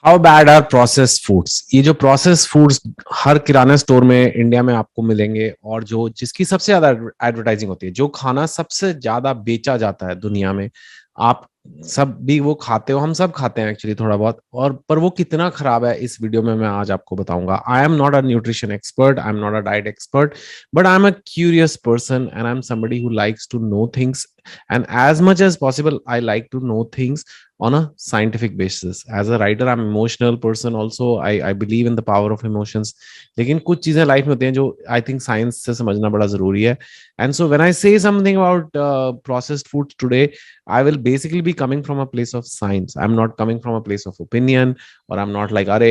How bad are processed foods. ये जो processed foods हर किराना स्टोर में इंडिया में आपको मिलेंगे, और जो जिसकी सबसे ज्यादा एडवर्टाइजिंग होती है, जो खाना सबसे ज्यादा बेचा जाता है दुनिया में, आप सब भी वो खाते हो, हम सब खाते हैं एक्चुअली थोड़ा बहुत, और पर वो कितना खराब है इस वीडियो में मैं आज आपको बताऊंगा। I am not a nutrition expert, I am not a diet expert, but I am a curious person and I am somebody who likes to know things, and as much as possible I like to know things on a scientific basis. As a writer, I'm emotional person also. I believe in the power of emotions. लेकिन कुछ चीजें life में होती हैं जो I think science से समझना बड़ा जरूरी है. एंड सो व्हेन आई से something about processed food today, I will basically be coming from a place of science. I'm not coming from a place of opinion, और I'm not like अरे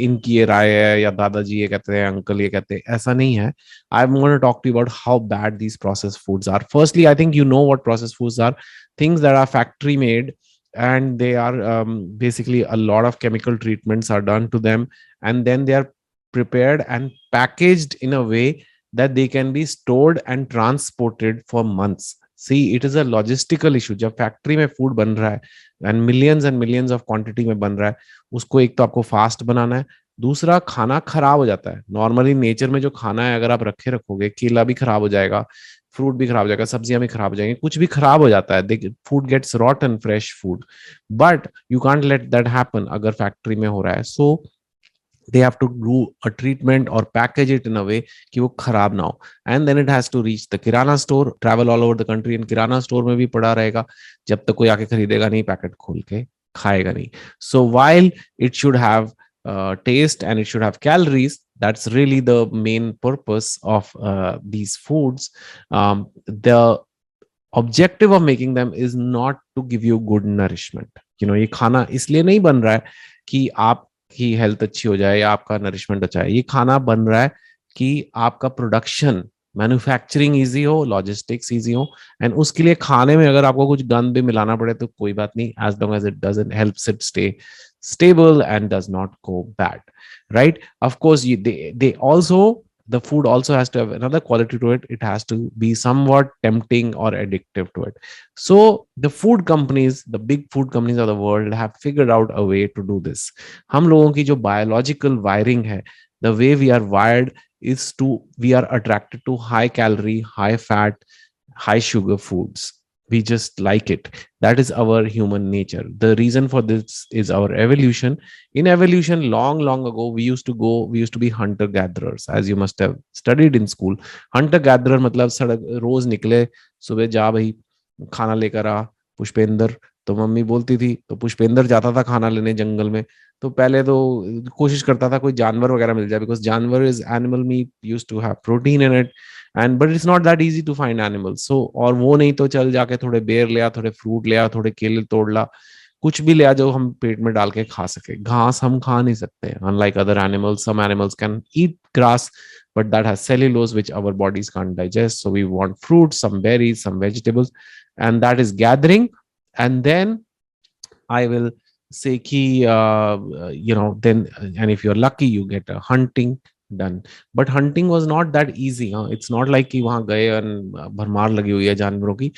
इनकी ये राय है, या दादाजी ये कहते हैं, अंकल ये कहते हैं, ऐसा नहीं है. I'm going to talk to you about how bad these processed foods are. Firstly, I think you know what processed foods are. Things that are factory made, and they are basically a lot of chemical treatments are done to them, and then they are prepared and packaged in a way that they can be stored and transported for months. See, it is a logistical issue. जब factory में food बन रहा है and millions of quantity में बन रहा है, उसको एक तो आपको फास्ट बनाना है, दूसरा खाना खराब हो जाता है. नॉर्मली नेचर में जो खाना है, अगर आप रखे रखोगे, केला भी खराब हो जाएगा, फ्रूट भी खराब हो जाएगा, सब्जियां भी खराब हो जाएंगी, कुछ भी खराब हो जाता है. Food gets rotten, fresh food. But you can't let that happen अगर फैक्ट्री में हो रहा है. सो they have to do a treatment or package it in a way कि वो खराब ना हो, and then it has to reach the kirana store, travel all over the country, and kirana store में भी पड़ा रहेगा जब तक कोई आके खरीदेगा नहीं, पैकेट खोल के खाएगा नहीं. So while it should have taste and it should have calories, that's really the main purpose of these foods. The objective of making them is not to give you good nourishment. ये खाना इसलिए नहीं बन रहा है कि आपकी health अच्छी हो जाए या आपका नरिशमेंट अच्छा है. ये खाना बन रहा है कि आपका प्रोडक्शन, मैन्युफैक्चरिंग इजी हो, लॉजिस्टिक्स इजी हो, एंड उसके लिए खाने में अगर आपको कुछ गंद भी मिलाना पड़े तो कोई बात नहीं, as long as it doesn't helps it stay stable and does not go bad, right? Of course, they also, the food also has to have another quality to it. It has to be somewhat tempting or addictive to it. So the food companies, the big food companies of the world, have figured out a way to do this. हम लोगों की जो biological wiring है, the way we are wired is to, we are attracted to high calorie, high fat, high sugar foods. We just like it. That is our human nature. The reason for this is our evolution. In evolution, long ago, we used to be hunter gatherers, as you must have studied in school. Hunter gatherer मतलब सड़क रोज निकले, सुबह जा भाई, खाना लेकर आ पुष्पेंद्र. तो mummy बोलती थी, तो पुष्पेंद्र जाता था खाना लेने जंगल में. तो पहले तो कोशिश करता था कोई जानवर वगैरह मिल जाए, बिकॉज जानवर is animal meat, use to have protein in it, and but it's not that easy to find animals. So और वो नहीं तो चल जाके थोड़े बेर ले आ, थोड़े फ्रूट ले आ, थोड़े केले तोड़ ला, कुछ भी ले आ जो हम पेट में डाल के खा सके. घास हम खा नहीं सकते, unlike other animals. Some animals can eat grass, but that has cellulose which our bodies can't digest. So we want fruits, some berries, some vegetables, and that is gathering. And then I will say ki then, and if you're lucky you get a hunting done. But hunting was not that easy. It's not like कि वहां गए and भरमार लगी हुई है जानवरों की.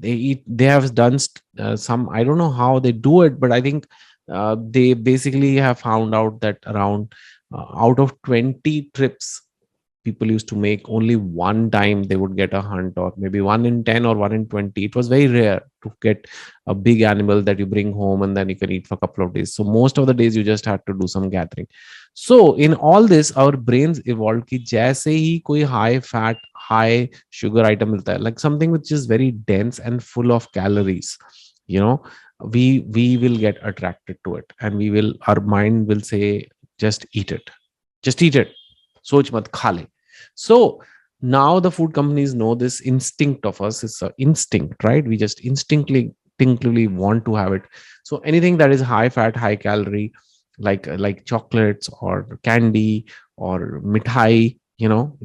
They have done some, I don't know how they do it, but I think they basically have found out that around out of 20 trips people used to make, only one time they would get a hunt, or maybe 1 in 10 or 1 in 20. It was very rare to get a big animal that you bring home and then you can eat for a couple of days. So most of the days you just had to do some gathering. So in all this, our brains evolved कि जैसे ही कोई high fat, high sugar item मिलता है, like something which is very dense and full of calories, you know, we will get attracted to it, and our mind will say, just eat it, just eat it, सोच मत, खा ले. So now the food companies know this instinct of us. It's an instinct, right? We just instinctively want to have it. So anything that is high fat, high calorie, like chocolates or candy or mithai,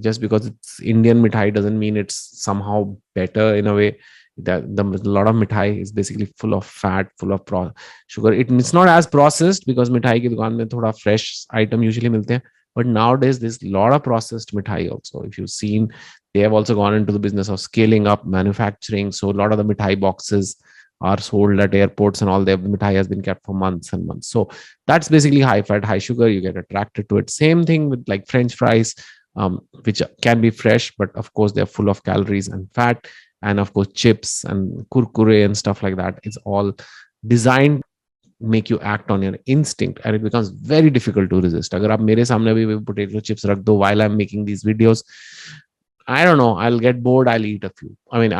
just because it's Indian mithai doesn't mean it's somehow better in a way. That a lot of mithai is basically full of fat, full of sugar. It's not as processed because mithai की दुकान में थोड़ा fresh item usually मिलते हैं. But nowadays, there's a lot of processed mithai also. If you've seen, they have also gone into the business of scaling up manufacturing. So a lot of the mithai boxes are sold at airports and all. The mithai has been kept for months and months. So that's basically high fat, high sugar. You get attracted to it. Same thing with like French fries, which can be fresh, but of course they're full of calories and fat. And of course chips and kurkure and stuff like that. It's all designed make you act on your instinct, and it becomes very difficult to resist. अगर आप मेरे सामने भी potato chips रख दो while I'm making these videos, I don't know, I'll get bored, I'll eat a few. I mean,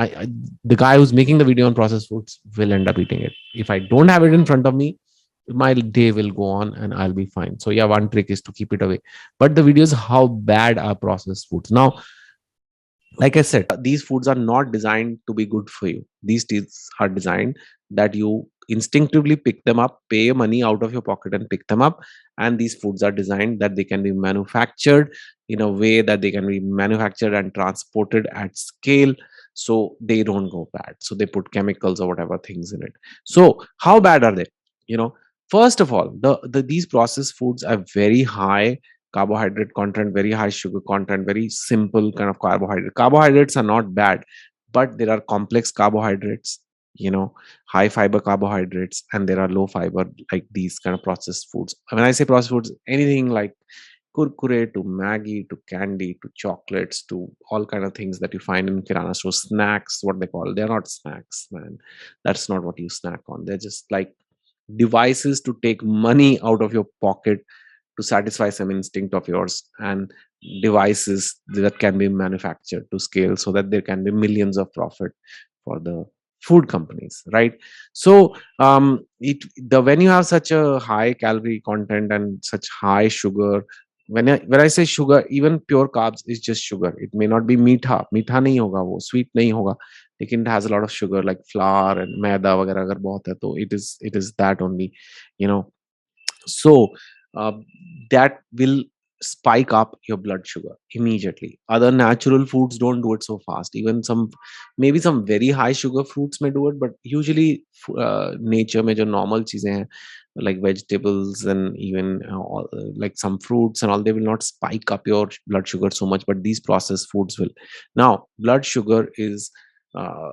the guy who's making the video on processed foods will end up eating it. If I don't have it in front of me, my day will go on and I'll be fine. So yeah, one trick is to keep it away. But the video is how bad are processed foods. Now, like I said, these foods are not designed to be good for you. These teas are designed that you instinctively pick them up, pay your money out of your pocket and pick them up. And these foods are designed that they can be manufactured in a way that they can be manufactured and transported at scale, so they don't go bad. So they put chemicals or whatever things in it. So how bad are they? You know, first of all, these processed foods are very high carbohydrate content, very high sugar content, very simple kind of carbohydrate. Carbohydrates are not bad, but there are complex carbohydrates, you know, high fiber carbohydrates, and there are low fiber, like these kind of processed foods. When I say processed foods, anything like kurkure to Maggie to candy to chocolates to all kind of things that you find in kirana store, snacks, what they call. They're not snacks, man. That's not what you snack on. They're just like devices to take money out of your pocket to satisfy some instinct of yours, and devices that can be manufactured to scale so that there can be millions of profit for the food companies, right? So it the when you have such a high calorie content and such high sugar, when I say sugar, even pure carbs is just sugar. It may not be मीठा नहीं होगा, वो sweet नहीं होगा, लेकिन it has a lot of sugar like flour and मैदा वगैरह अगर बहुत है तो it is that only, you know. So uh, that will spike up your blood sugar immediately. Other natural foods don't do it so fast. Even some, maybe some very high sugar fruits may do it, but usually nature में जो normal चीजें हैं like vegetables and even like some fruits and all, they will not spike up your blood sugar so much, but these processed foods will. Now blood sugar is uh,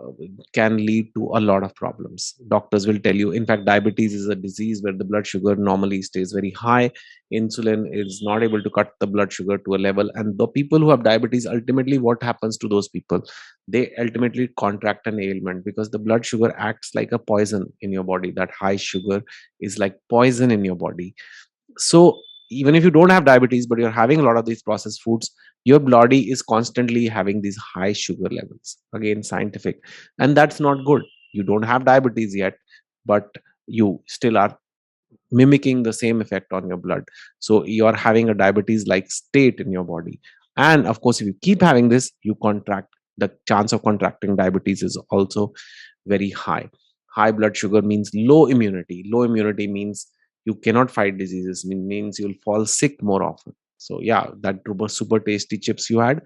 can lead to a lot of problems. Doctors will tell you, in fact, diabetes is a disease where the blood sugar normally stays very high. Insulin is not able to cut the blood sugar to a level, and the people who have diabetes, ultimately what happens to those people, they ultimately contract an ailment because the blood sugar acts like a poison in your body. That high sugar is like poison in your body. So even if you don't have diabetes but you're having a lot of these processed foods, your body is constantly having these high sugar levels, again scientific, and that's not good. You don't have diabetes yet, but you still are mimicking the same effect on your blood. So you are having a diabetes like state in your body. And of course, if you keep having this, you contract, the chance of contracting diabetes is also very high. High blood sugar means low immunity. Low immunity means you cannot fight diseases, means you'll fall sick more often. So yeah, that super tasty chips you had,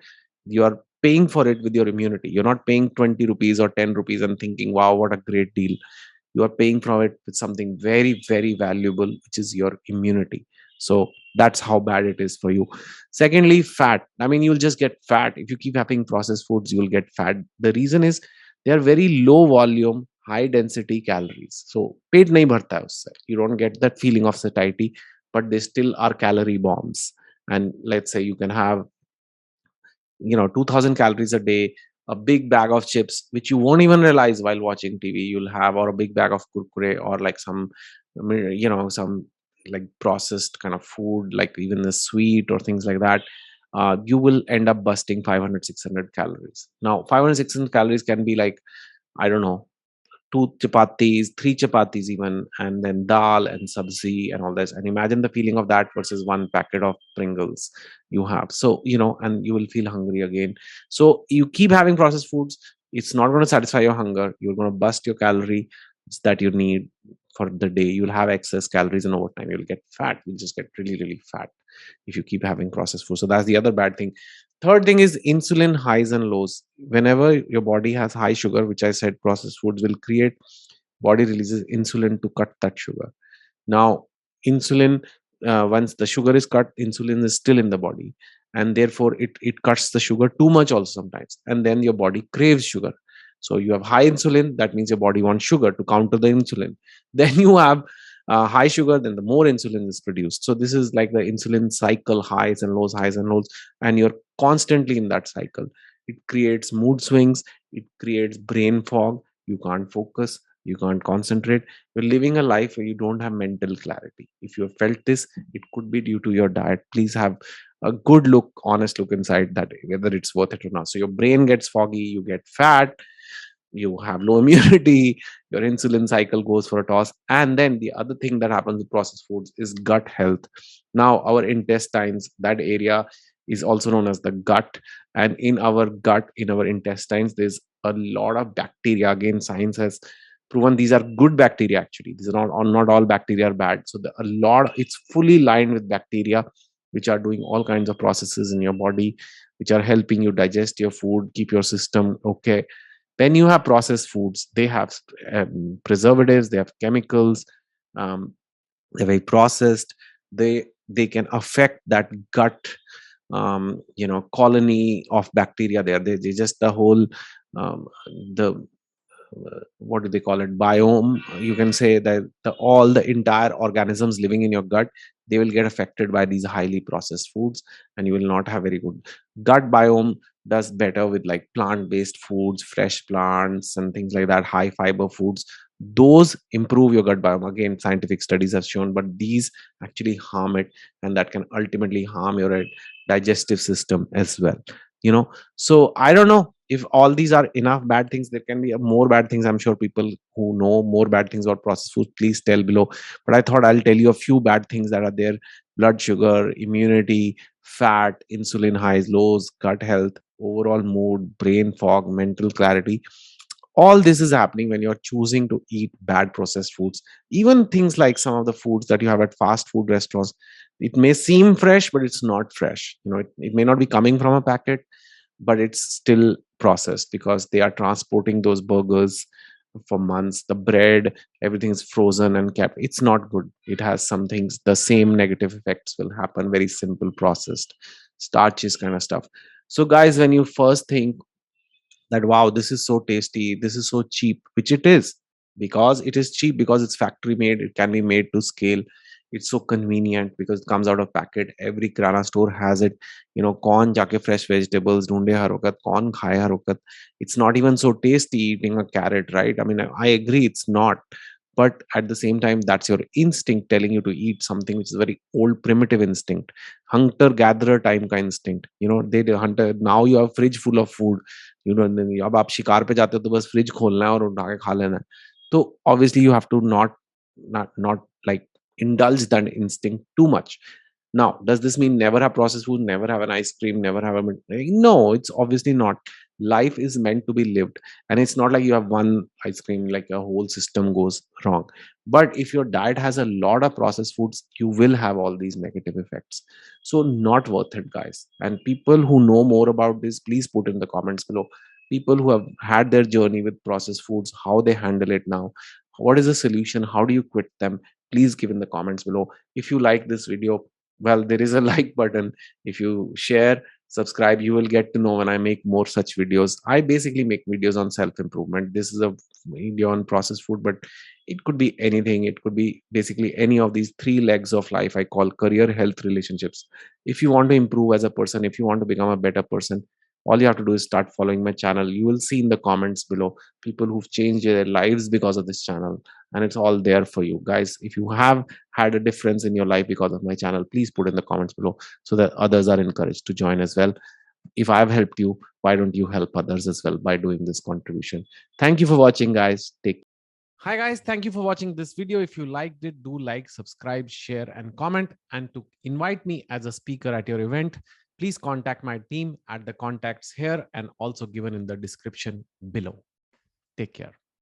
you are paying for it with your immunity. You're not paying 20 rupees or 10 rupees and thinking, wow, what a great deal. You are paying from it with something very, very valuable, which is your immunity. So that's how bad it is for you. Secondly, fat. I mean, you'll just get fat if you keep having processed foods. You'll get fat. The reason is they are very low volume, high density calories. So पेट नहीं भरता है उससे. You don't get that feeling of satiety, but they still are calorie bombs. And let's say you can have 2000 calories a day, a big bag of chips which you won't even realize while watching TV you'll have, or a big bag of kurkure, or like some some like processed kind of food, like even the sweet or things like that. You will end up busting 500, 600 calories. Now 500, 600 calories can be like, I don't know, two chapatis, three chapatis even, and then dal and sabzi and all this. And imagine the feeling of that versus one packet of Pringles you have. So, and you will feel hungry again. So you keep having processed foods. It's not going to satisfy your hunger. You're going to bust your calories that you need for the day. You'll have excess calories, and over time you'll get fat. You'll just get really, really fat if you keep having processed food. So that's the other bad thing. Third thing is insulin highs and lows. Whenever your body has high sugar, which I said processed foods will create, body releases insulin to cut that sugar. Now, insulin, once the sugar is cut, insulin is still in the body, and therefore it cuts the sugar too much also sometimes, and then your body craves sugar. So you have high insulin, that means your body wants sugar to counter the insulin. Then you have high sugar, then the more insulin is produced. So this is like the insulin cycle, highs and lows, and you're constantly in that cycle. It creates mood swings, it creates brain fog, you can't focus, you can't concentrate, you're living a life where you don't have mental clarity. If you have felt this, it could be due to your diet. Please have a good look, honest look inside that, whether it's worth it or not. So your brain gets foggy, you get fat, you have low immunity, your insulin cycle goes for a toss. And then the other thing that happens with processed foods is gut health. Now, our intestines, that area is also known as the gut. And in our gut, in our intestines, there's a lot of bacteria. Again, science has proven these are good bacteria actually. These are not all bacteria are bad. So it's fully lined with bacteria which are doing all kinds of processes in your body, which are helping you digest your food, keep your system okay. When you have processed foods, they have preservatives, they have chemicals, um, they're very processed. They can affect that gut, colony of bacteria there. They just the whole the what do they call it, biome, you can say that all the entire organisms living in your gut, they will get affected by these highly processed foods, and you will not have very good gut biome. Does better with like plant based foods, fresh plants and things like that, high fiber foods. Those improve your gut biome. Again, scientific studies have shown, but these actually harm it, and that can ultimately harm your digestive system as well. you know so I don't know if all these are enough bad things. There can be more bad things. I'm sure people who know more bad things about processed food, please tell below. But I thought I'll tell you a few bad things that are there: blood sugar, immunity, fat, insulin highs, lows, gut health, overall mood, brain fog, mental clarity. All this is happening when you're choosing to eat bad processed foods. Even things like some of the foods that you have at fast food restaurants, it may seem fresh, but it's not fresh. It may not be coming from a packet, but it's still processed because they are transporting those burgers for months. The bread, everything is frozen and kept. It's not good. It has some things, the same negative effects will happen. Very simple processed starches kind of stuff. So guys, when you first think that wow, this is so tasty, this is so cheap, which it is, because it is cheap, because it's factory made, it can be made to scale, it's so convenient because it comes out of packet. Every kirana store has it. कौन जाके fresh vegetables ढूंढे हर वक्त, कौन खाए हर वक्त. It's not even so tasty eating a carrot, right? I mean, I agree it's not, but at the same time, that's your instinct telling you to eat something which is very old primitive instinct, hunter gatherer time का instinct. They hunter. Now you have fridge full of food. अब आप शिकार पे जाते हो तो बस fridge खोलना है और उठा के खा लेना है. तो obviously you have to not like indulge that instinct too much. Now, does this mean never have processed food, never have an ice cream, never have a no, it's obviously not. Life is meant to be lived, and it's not like you have one ice cream, like a whole system goes wrong. But if your diet has a lot of processed foods, you will have all these negative effects. So, not worth it, guys. And people who know more about this, please put in the comments below. People who have had their journey with processed foods, how they handle it now, what is the solution, how do you quit them? Please give in the comments below. If you like this video, well, there is a like button. If you share, subscribe, you will get to know when I make more such videos. I basically make videos on self improvement. This is a video on processed food, but it could be anything. It could be basically any of these three legs of life I call career, health, relationships. If you want to improve as a person, if you want to become a better person, all you have to do is start following my channel. You will see in the comments below people who've changed their lives because of this channel, and it's all there for you guys. If you have had a difference in your life because of my channel, please put in the comments below so that others are encouraged to join as well. If I've helped you, why don't you help others as well by doing this contribution? Thank you for watching, guys. Take Hi guys, thank you for watching this video. If you liked it, do like, subscribe, share and comment. And to invite me as a speaker at your event, please contact my team at the contacts here and also given in the description below. Take care.